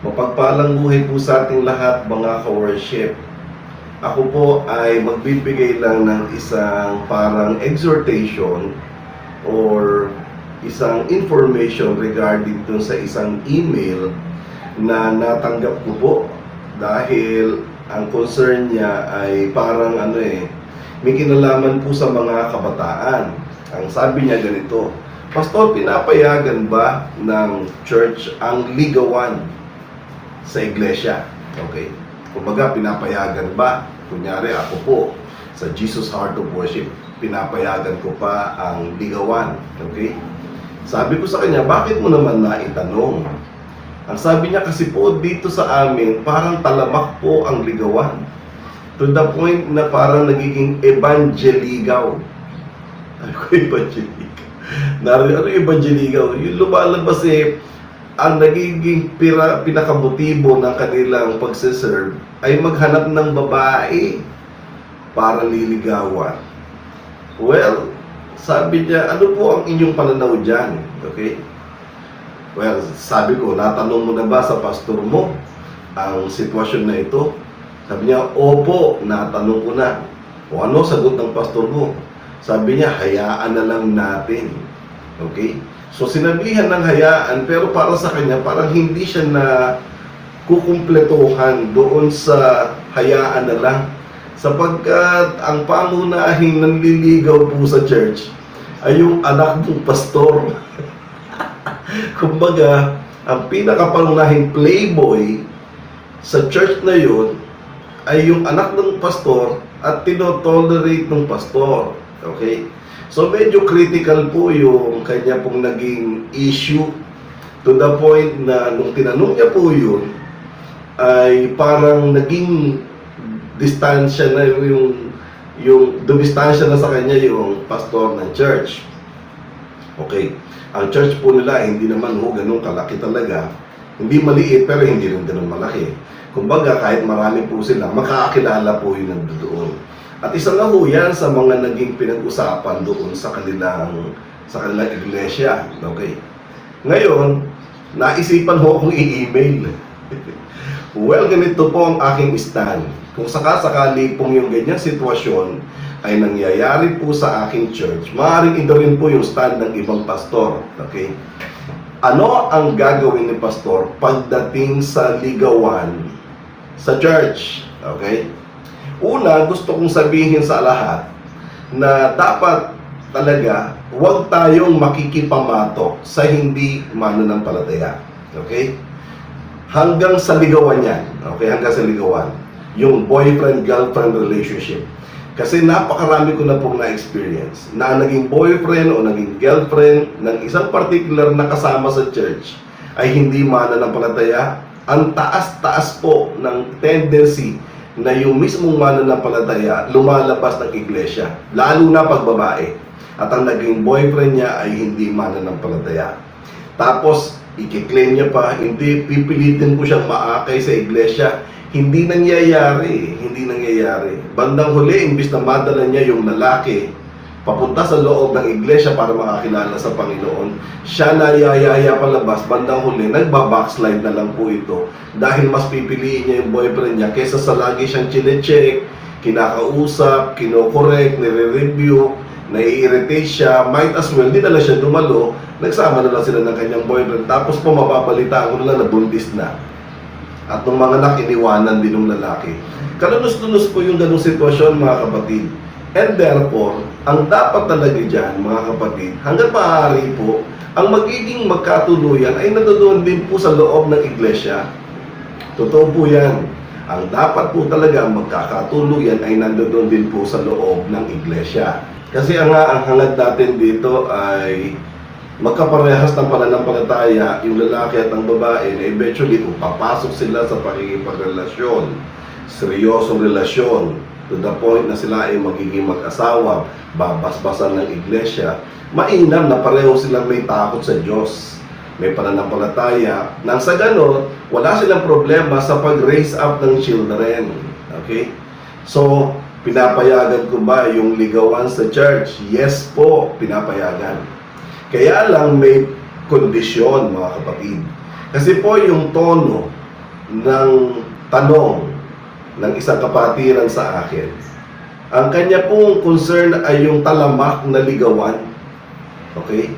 Mapagpalang buhay po sa ating lahat, mga ka-worship. Ako po ay magbibigay lang ng isang parang exhortation or isang information regarding dun sa isang email na natanggap ko po dahil ang concern niya ay parang may kinalaman po sa mga kabataan. Ang sabi niya ganito: Pastor, pinapayagan ba ng church ang ligawan sa iglesia? Okay. Kumbaga, pinapayagan ba? Kunyari, ako po, sa Jesus Heart of Worship, pinapayagan ko pa ang ligawan. Okay. Sabi ko sa kanya, bakit mo naman naitanong? Ang sabi niya kasi po, dito sa amin, parang talamak po ang ligawan. To the point na parang nagiging evangeligaw. Ano ko evangeligaw? Ano evangeligaw? Yung lumalabas ang nagiging pinakamotibo ng kanilang pagsiserve ay maghanap ng babae para liligawan. Well, sabi niya, ano po ang inyong pananaw dyan? Okay? Well, sabi ko, natanong mo na ba sa pastor mo ang sitwasyon na ito? Sabi niya, opo, natanong ko na. O ano sagot ng pastor mo? Sabi niya, hayaan na lang natin. Okay? So sinabihan ng hayaan, pero para sa kanya, parang hindi siya na kukumpletuhan doon sa hayaan na lang. Sapagkat ang pangunahing nanliligaw po sa church ay yung anak ng pastor. Kumbaga, ang pinakapangunahing playboy sa church na yun ay yung anak ng pastor at tinotolerate ng pastor. Okay? So medyo critical po yung kanya pong naging issue, to the point na nung tinanong niya po yun, ay parang naging distansya na yung dumistansya na sa kanya yung pastor ng church. Okay. Ang church po nila, hindi naman ganun kalaki talaga. Hindi maliit, pero hindi rin ganun malaki. Kumbaga, kahit marami po sila, makakakilala po yung nandoon. At isa na po yan sa mga naging pinag-usapan doon sa kanilang iglesia. Okay. Ngayon, naisipan ho akong i-email. Well, ganito po ang aking stand. Kung sakasakali pong yung ganyang sitwasyon ay nangyayari po sa aking church, maaaring ito rin po yung stand ng ibang pastor. Okay? Ano ang gagawin ni pastor pagdating sa ligawan sa church? Okay? Una, gusto kong sabihin sa lahat na dapat talaga huwag tayong makikipamatok sa hindi mananampalataya. Okay? Hanggang sa ligawan yan. Okay? Hanggang sa ligawan. Yung boyfriend-girlfriend relationship. Kasi napakarami ko na pong na-experience na naging boyfriend o naging girlfriend ng isang particular na kasama sa church ay hindi mananampalataya. Ang taas-taas po ng tendency na yung mismong mananampalataya lumalabas ng iglesia, lalo na pag babae. At ang naging boyfriend niya ay hindi mananampalataya. Tapos, i-claim niya pa, hindi, pipilitin ko siyang maakay sa iglesia. Hindi nangyayari. Bandang huli, imbis na madala niya yung lalaki papunta sa loob ng iglesia para makakilala sa Panginoon, siya na yayaya palabas. Bandang huli, nagbabackslide na lang po ito dahil mas pipiliin niya yung boyfriend niya kaysa sa lagi siyang chinecheck, kinakausap, kinokorek, nire-review, nai-irritate siya. Might as well, di na lang siya dumalo, nagsama na lang sila ng kanyang boyfriend, tapos po mapapalitaan ko na lang na buntis na. At nung mga anak, iniwanan din ng lalaki. Kalunos-lunos po yung ganung sitwasyon, mga kapatid. And therefore, ang dapat talaga dyan, mga kapatid, hanggang maaari po, ang magiging magkatuluyan ay nandoon din po sa loob ng iglesia. Totoo po yan. Ang dapat po talaga magkakatuluyan ay nandoon din po sa loob ng iglesia. Kasi ang hangad natin dito ay magkaparehas ng pananampalataya yung lalaki at ang babae na eventually kung papasok sila sa pakikipagrelasyon, seryosong relasyon, to the point na sila ay magiging mag-asawa, babasbasan ng iglesia, mainam na pareho silang may takot sa Diyos, may pananampalataya, nang sa ganon, wala silang problema sa pag-raise up ng children. Okay? So, pinapayagan ko ba yung ligawan sa church? Yes po, pinapayagan. Kaya lang may kondisyon, mga kapatid. Kasi po yung tono ng tanong ng isang kapatiran sa akin. Ang kanya pong concern ay yung talamak na ligawan. Okay?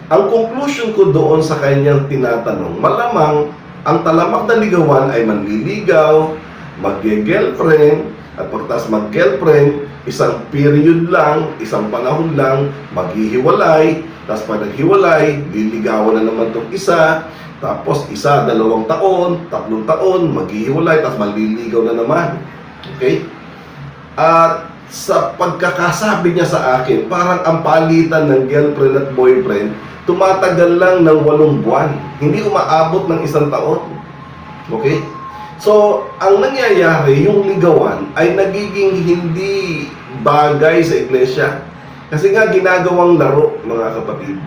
Ang conclusion ko doon sa kanyang tinatanong, malamang ang talamak na ligawan ay manliligaw, mag-girlfriend, at pagkatapos mag-girlfriend, isang period lang, isang panahon lang, maghihiwalay, tapos pag naghiwalay, liligawan na naman itong isa, tapos isa, 2 taon, 3 taon, maghihiwalay, tapos maliligaw na naman. Okay? At sa pagkakasabi niya sa akin, parang ang palitan ng girlfriend at boyfriend, tumatagal lang ng 8 buwan. Hindi umaabot ng 1 taon. Okay? So, ang nangyayari, yung ligawan ay nagiging hindi bagay sa iglesia. Kasi nga ginagawang laro, mga kapatid.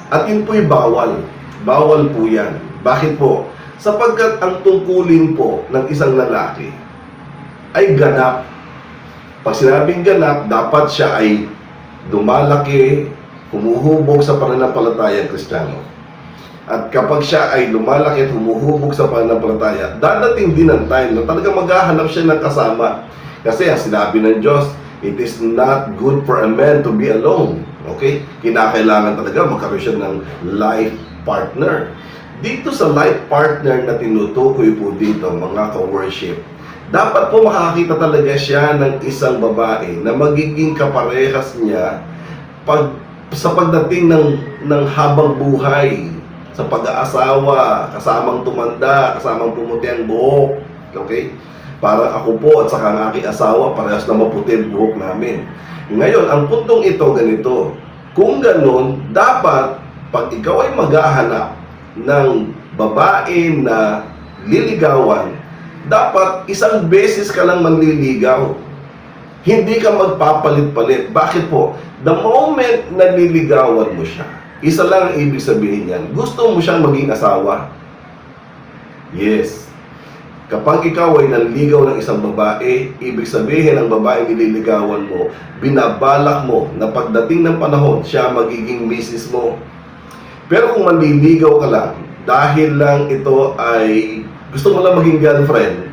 At yun po'y bawal. Bawal po yan. Bakit po? Sapagkat ang tungkulin po ng isang lalaki ay ganap. Pag sinabing ganap, dapat siya ay lumalaki, humuhubog sa pananampalatayang Kristiyano. At kapag siya ay lumalaki at humuhubog sa pananampalataya, dadating din ang time na talaga maghahanap siya ng kasama. Kasi ang sinabi ng Diyos, it is not good for a man to be alone. Okay? Kinakailangan talaga magkaroon siya ng life partner. Dito sa life partner na tinutukoy po dito, mga ka-worship, dapat po makakita talaga siya ng isang babae na magiging kaparehas niya sa pagdating ng habang buhay, sa pag-aasawa, kasamang tumanda, kasamang pumuti ang buhok. Okay? Para ako po at saka ang aking asawa, parehas na maputi ang buhok namin. Ngayon, ang puntong ito, ganito. Kung ganun, dapat, pag ikaw ay maghahanap ng babae na liligawan, dapat 1 beses ka lang manliligaw. Hindi ka magpapalit-palit. Bakit po? The moment na liligawan mo siya, isa lang ang ibig sabihin yan. Gusto mo siyang maging asawa? Yes. Kapag ikaw ay nanligaw ng isang babae, ibig sabihin ang babae nililigawan mo, binabalak mo na pagdating ng panahon, siya magiging misis mo. Pero kung manliligaw ka lang, dahil lang ito ay gusto mo lang maging girlfriend,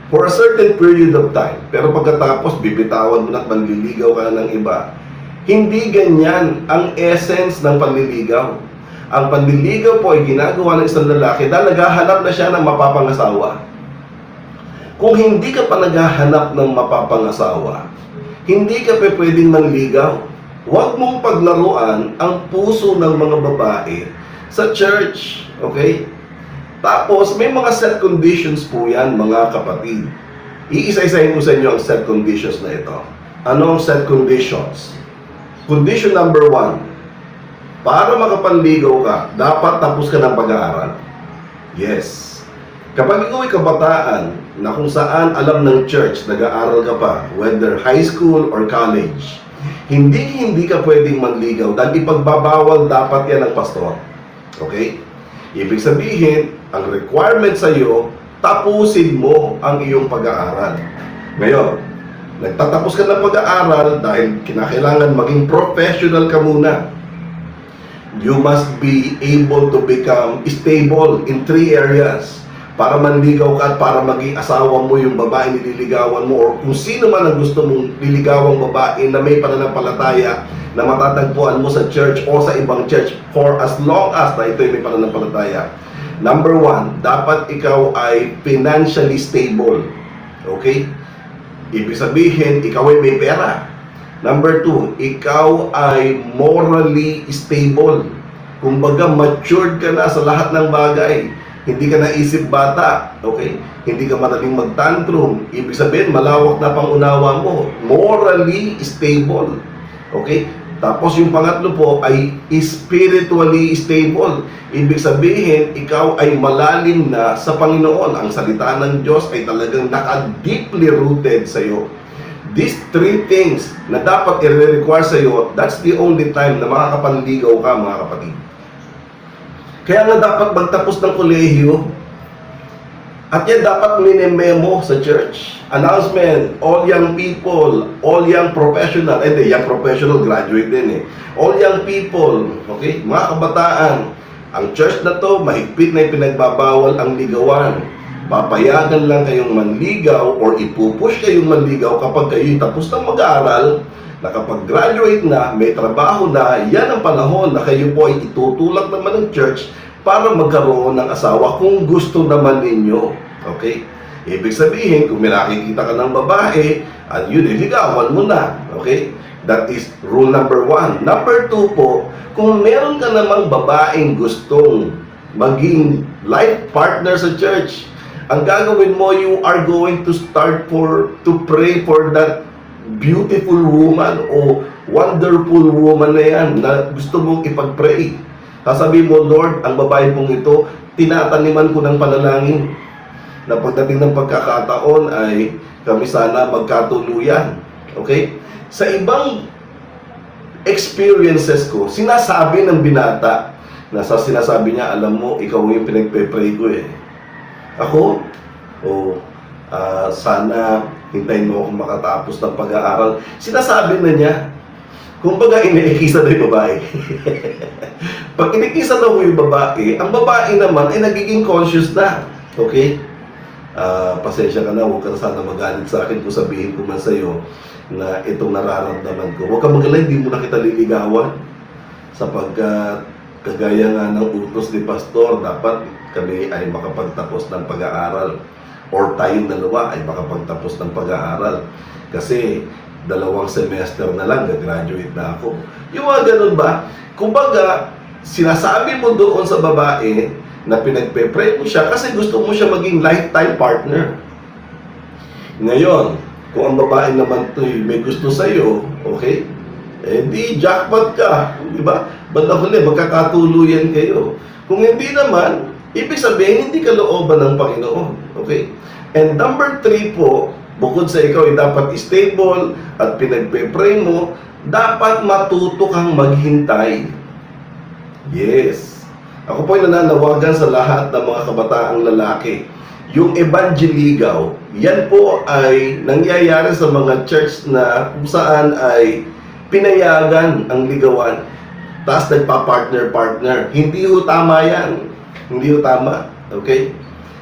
for a certain period of time, pero pagkatapos bibitawan mo na at manliligaw ka na ng iba, hindi ganyan ang essence ng panliligaw. Ang panliligaw po ay ginagawa ng isang lalaki dahil naghahanap na siya ng mapapangasawa. Kung hindi ka pa naghahanap ng mapapangasawa, hindi ka pa pwedeng manligaw. Huwag mong paglaruan ang puso ng mga babae sa church. Okay? Tapos, may mga set conditions po yan, mga kapatid. Iisa-isahin ko sa inyo ang set conditions na ito. Anong set conditions? Condition number 1, para makapanligaw ka, dapat tapos ka ng pag-aaral. Yes. Kapag ikaw ay kabataan na kung saan alam ng church, nag-aaral ka pa, whether high school or college, hindi ka pwedeng manligaw dahil ipagbabawal dapat yan ng pastor. Okay? Ibig sabihin, ang requirement sa iyo, tapusin mo ang iyong pag-aaral. Ngayon, nagtatapos ka ng pag-aaral dahil kinakailangan maging professional ka muna. You must be able to become stable in 3 areas para manligaw ka at para maging asawa mo yung babae nililigawan mo, or kung sino man ang gusto mong liligawang babae na may pananampalataya na matatagpuan mo sa church o sa ibang church for as long as na ito'y may pananampalataya. Number 1, dapat ikaw ay financially stable. Okay? Ibig sabihin, ikaw ay may pera. Number 2, ikaw ay morally stable. Kumbaga, matured ka na sa lahat ng bagay. Hindi ka naisip bata. Okay? Hindi ka madaling mag-tantrum. Ibig sabihin, malawak na pangunawa mo. Morally stable. Okay? Tapos yung pangatlo po ay spiritually stable. Ibig sabihin, ikaw ay malalim na sa Panginoon. Ang salita ng Diyos ay talagang naka-deeply rooted sa iyo. These 3 things na dapat i-require sa iyo, that's the only time na makakapanligaw ka, mga kapatid. Kaya nga dapat magtapos ng kolehiyo. At yan dapat minimemo sa church. Announcement, all young people, all young professional, young professional graduate din eh. All young people, okay, mga kabataan, ang church na to, mahigpit na ipinagbabawal ang ligawan. papayagan lang kayong manligaw or ipupush kayong manligaw kapag kayo'y tapos ng mag-aaral, nakapag-graduate na, may trabaho na, yan ang panahon na kayo po ay itutulak naman ng church para magkaroon ng asawa kung gusto naman ninyo. Okay? Ibig sabihin, kung may nakikita ka ng babae, at yun, iligawan mo na. Okay? That is rule number 1. Number 2 po, kung meron ka namang babaeng gustong maging life partner sa church, ang gagawin mo, you are going to start to pray for that beautiful woman o wonderful woman na yan na gusto mong ipag-pray. Sasabihin mo, Lord, ang babae pong ito, tinataniman ko ng panalangin na pagdating ng pagkakataon ay kami sana magkatuluyan. Okay? Sa ibang experiences ko, sinasabi ng binata na sa sinasabi niya, alam mo, ikaw yung pinagpe-pray ko eh. Ako? Sana hintayin mo akong makatapos ng pag-aaral. Sinasabi na niya. Kumbaga, iniikisa na yung babae. Pag inikisa na yung babae, ang babae naman ay nagiging conscious na. Okay? Pasensya ka na, huwag ka na sana magalit sa akin kung sabihin ko man sa'yo na itong nararamdaman ko. Huwag ka magalala, hindi mo na kita liligawan. Sapagkat kagaya nga ng utos ni Pastor, dapat kami ay makapagtapos ng pag-aaral. Or tayong dalawa ay makapagtapos ng pag-aaral. Kasi 2 semester na lang, gagraduate na ako. Yung mga ganun ba? Kumbaga, sinasabi mo doon sa babae na pinagpe-pray mo siya kasi gusto mo siya maging lifetime partner. Ngayon, kung ang babae naman ito may gusto sa'yo, okay? Eh di, jackpot ka. Diba? Banda huli, magkakatuluyan kayo. Kung hindi naman, ibig sabihin, hindi ka looban ng Panginoon. Okay? And number 3 po, bukod sa ikaw ay dapat stable at pinagpe-pray mo, dapat matuto kang maghintay. Yes. Ako po ay nananawagan sa lahat ng mga kabataang lalaki. Yung evangelismo, yan po ay nangyayari sa mga church na kung saan ay pinayagan ang ligawan. Tapos nagpa-partner-partner. Hindi ho tama yan. Hindi ho tama. Okay?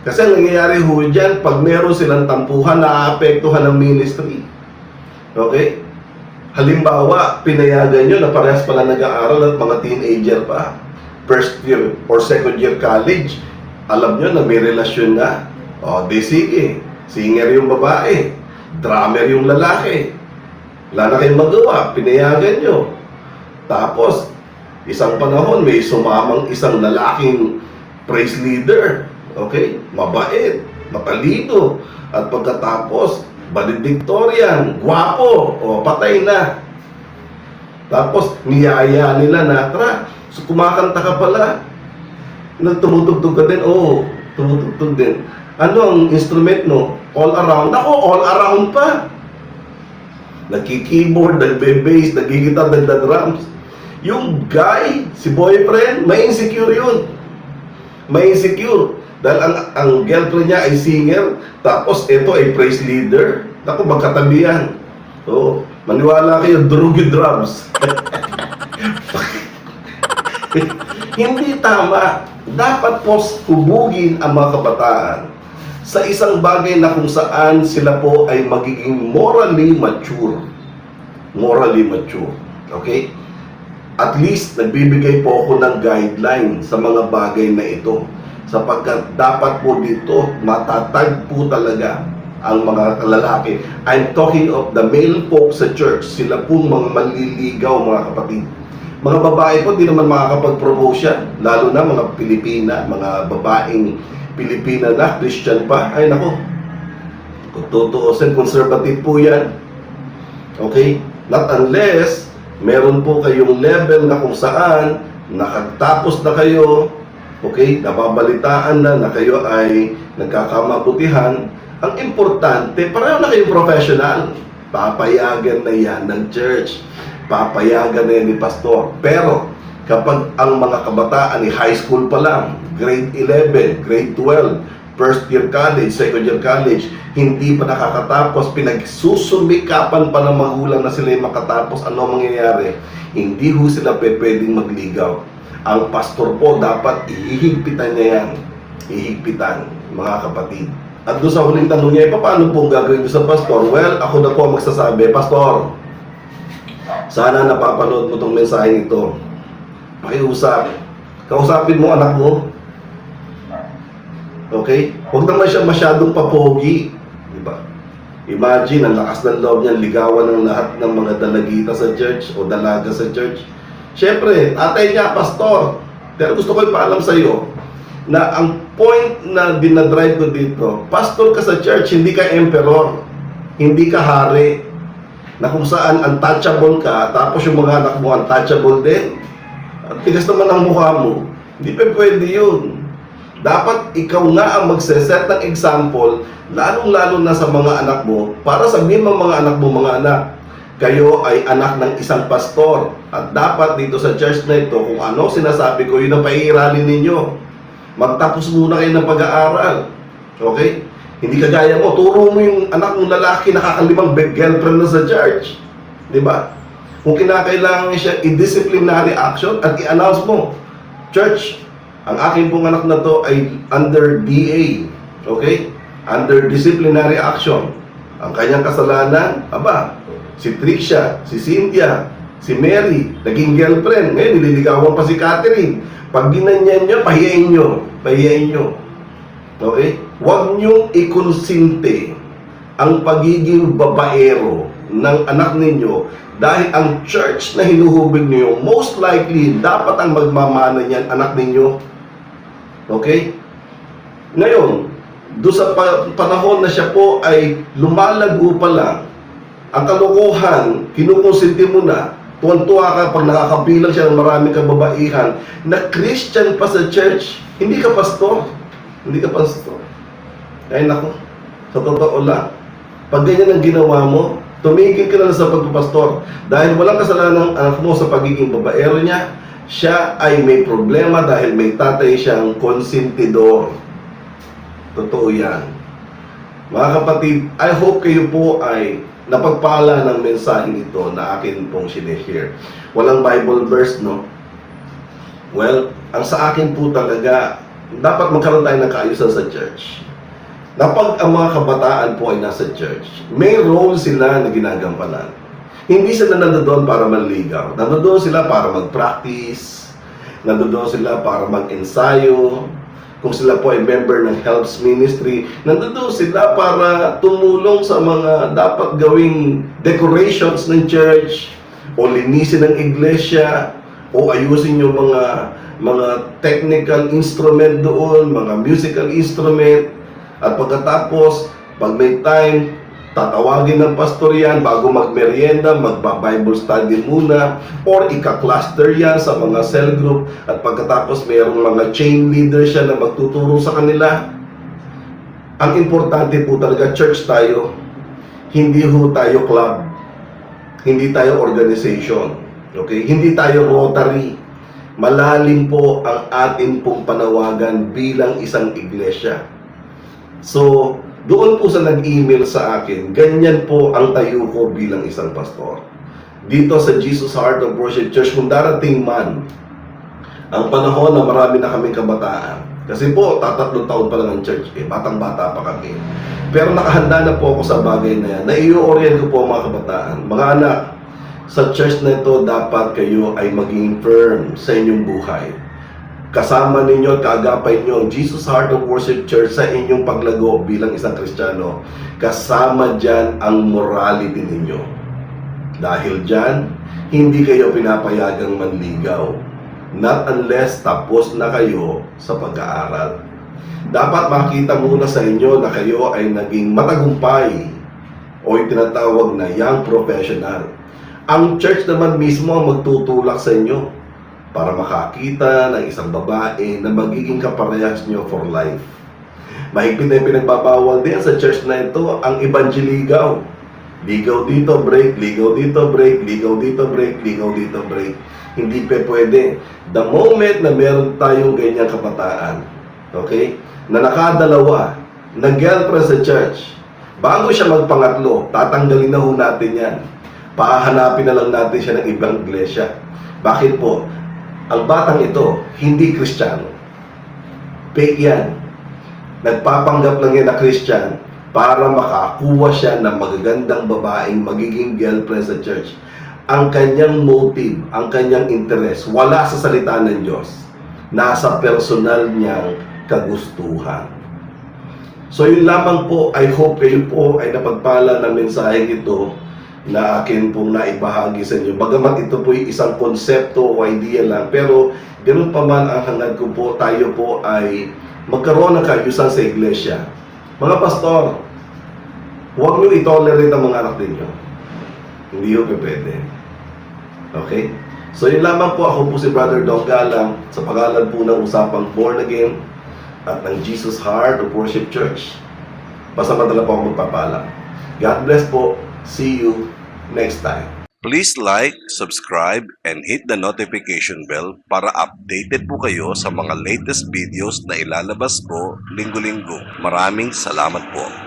Kasi ang nangyayari ho dyan, pag meron silang tampuhan, naaapektuhan ng ministry. Okay? Halimbawa, pinayagan nyo na parehas pala nag-aaral at mga teenager pa. First year or second year college, alam nyo na may relasyon na. O, di sige. Singer yung babae. Drummer yung lalaki. Wala na kayong magawa. Pinayagan nyo. Tapos, isang panahon, may sumamang isang lalaking praise leader. Okay? Mabait, matalino. At pagkatapos, valedictorian, gwapo, o patay na. Tapos, niyaya nila na, tara, so, kumakanta ka pala. Tumutugtog ka din, tumutugtog din. Ano ang instrument no? All around. Ako, all around pa. Nagki-keyboard, nagbe-bass, naggigitar, nagda-drums. Yung guy, si boyfriend, may insecure yun. May insecure. Dahil ang girlfriend niya ay singer, tapos ito ay praise leader. Ako, magkatabi yan. So, maniwala kayo, durog yung drums. Hindi tama. Dapat po hubugin ang mga kabataan sa isang bagay na kung saan sila po ay magiging morally mature. Morally mature. Okay? At least, nagbibigay po ako ng guideline sa mga bagay na ito. Sapagkat dapat po dito, matatag po talaga ang mga lalaki. I'm talking of the male folk sa church. Sila po mga manliligaw, mga kapatid. Mga babae po, di naman makakapag-propose yan. Lalo na mga Pilipina, mga babaeng Pilipina na, Christian pa. Ay nako, kung tutuusin, conservative po yan. Okay? Not unless meron po kayong level na kung saan nakatapos na kayo, okay, nababalitaan na kayo ay nagkakamabutihan. Ang importante, pareho na kayong professional. Papayagan na yan ng church. Papayagan na yan ni pastor. Pero kapag ang mga kabataan ni high school pa lang, grade 11, grade 12, first year college, second year college, hindi pa nakakatapos, pinagsusumikapan pa ng magulang na sila yung makatapos, ano mangyayari? Hindi ho sila pwedeng magligaw. Ang pastor po dapat ihihigpitan niya yan. Ihigpitan. mga kapatid. At doon sa huling tanong niya, paano po gagawin ko sa pastor? Well, ako na po ang magsasabi, Pastor, sana napapanood mo itong mensahe ito. Pakiusap. Kausapin mo anak mo. Okay? Huwag naman siya masyadong papogi. Diba? Imagine, ang lakas ng loob niya, ligawan ng lahat ng mga dalagita sa church o dalaga sa church. Siyempre, tatay niya, pastor. Pero gusto ko ipaalam sa iyo na ang point na dinadrive ko dito, pastor ka sa church, hindi ka emperor, hindi ka hari, na kung saan untouchable ka, tapos yung mga anak mo untouchable din. At tigas naman ang mukha mo. Hindi pa pwede yun. Dapat ikaw nga ang magseset ng example, lalong-lalo na sa mga anak mo, para sabihin mo mga anak mo, mga anak, kayo ay anak ng isang pastor. At dapat dito sa church na ito, kung ano sinasabi ko, yun ang paiiralin ninyo. Magtapos muna kayo ng pag-aaral. Okay? Hindi kagaya mo, turo mo yung anak mong lalaki nakakalimang girlfriend na sa church. Di ba? Kung kinakailangan siya i-disciplinary action at i-announce mo, Church, ang aking pong anak na to ay under DA. Okay? Under disciplinary action. Ang kanyang kasalanan, si Tricia, si Cynthia, si Mary, naging girlfriend. Ngayon, nililigawan pa si Catherine. Pag ginanyan nyo, pahiyain nyo. Pahiyain nyo. Okay? Huwag nyo ikonsinte ang pagiging babaero ng anak ninyo dahil ang church na hinuhubog niyo, most likely, dapat ang magmamana niyan, anak ninyo. Okay? Ngayon, doon sa panahon na siya po ay lumalago pa lang, ang kalokohan, kinukonsinti mo na, tuwan-tuwa ka pag nakakabilang siya ng maraming kababaihan na Christian pa sa church, hindi ka pastor. Hindi ka pastor. Ay nako, sa totoo lang, pag ganyan ang ginawa mo, tumigil ka na sa pagpapastor. Dahil walang kasalanan ng anak mo sa pagiging babaero niya, siya ay may problema dahil may tatay siyang konsentidor. Totoo yan. Mga kapatid, I hope kayo po ay napagpala ng mensahe ito na akin pong sinishare. Walang Bible verse, no? Well, ang sa akin po talaga, dapat magkaroon tayo ng kaayusan sa church. Na pag ang mga kabataan po ay nasa church, may role sila na ginagampanan. Hindi sila nandoon para manligaw. Nandoon sila para mag-practice. Nandoon sila para mag-ensayo. Kung sila po ay member ng Helps Ministry, nandoon sila para tumulong sa mga dapat gawing decorations ng church, o linisin ng iglesia, o ayusin yung mga technical instrument doon, mga musical instrument. At pagkatapos, pag may time, tatawagin ng pastor yan bago magmerienda, magba-Bible study muna, or ika-cluster yan sa mga cell group. At pagkatapos, mayroong mga chain leader siya na magtuturo sa kanila. Ang importante po talaga, church tayo, hindi ho tayo club, hindi tayo organization, okay? Hindi tayo Rotary. Malalim po ang atin pong panawagan bilang isang iglesia. So, doon po sa nag-email sa akin, ganyan po ang tayo ko bilang isang pastor. Dito sa Jesus Heart of Worship Church, kung darating man ang panahon na marami na kaming kabataan, kasi po, 3 taon pa lang ang church, batang-bata pa kami. Pero nakahanda na po ako sa bagay na yan. Nai-orient ko po mga kabataan. Mga anak, sa church na ito, dapat kayo ay maging firm sa inyong buhay. Kasama ninyo at kaagapay nyo ang Jesus Heart of Worship Church sa inyong paglago bilang isang Kristiyano. Kasama dyan ang morality ninyo. Dahil dyan, hindi kayo pinapayagang manligaw. Not unless tapos na kayo sa pag-aaral. Dapat makita muna sa inyo na kayo ay naging matagumpay o yung tinatawag na young professional. Ang church naman mismo ang magtutulak sa inyo para makakita ng isang babae na magiging kaparehas nyo for life. Mahigpit na yung pinagbabawal din sa church na ito ang evangelligaw. Ligaw dito, break, ligaw dito, break, ligaw dito, break, ligaw dito, break. Hindi pa pwede. The moment na meron tayong ganyang kabataan, okay, na nakadalawa, na girlfriend sa church, bago siya magpangatlo, tatanggalin na ho natin yan. Pahahanapin na lang natin siya ng ibang iglesia. Bakit po? Ang batang ito, hindi Kristiyano. Fake yan. Nagpapanggap lang yan na Christian para makakuha siya ng magagandang babaeng magiging girlfriend sa church. Ang kanyang motive, ang kanyang interest, wala sa salita ng Diyos. Nasa personal niyang kagustuhan. So yun lamang po, I hope kayo po ay napagpala ng mensaheng ito na akin pong naibahagi sa inyo. Bagamat ito po ay isang konsepto o idea lang, pero ganun pa man ang hangad ko po, tayo po ay magkaroon ng kaayusan sa iglesia. Mga pastor, huwag nyo itolerate ang mga anak ninyo. Hindi ho pwede. Okay? So yun lamang po, ako po si Brother Dong Galang sa pangalan po ng Usapang Born Again at ng Jesus Heart of Worship Church. Basta madala po ako magpapala. God bless po. See you next time. Please like, subscribe, and hit the notification bell para updated po kayo sa mga latest videos na ilalabas ko linggo-linggo. Maraming salamat po.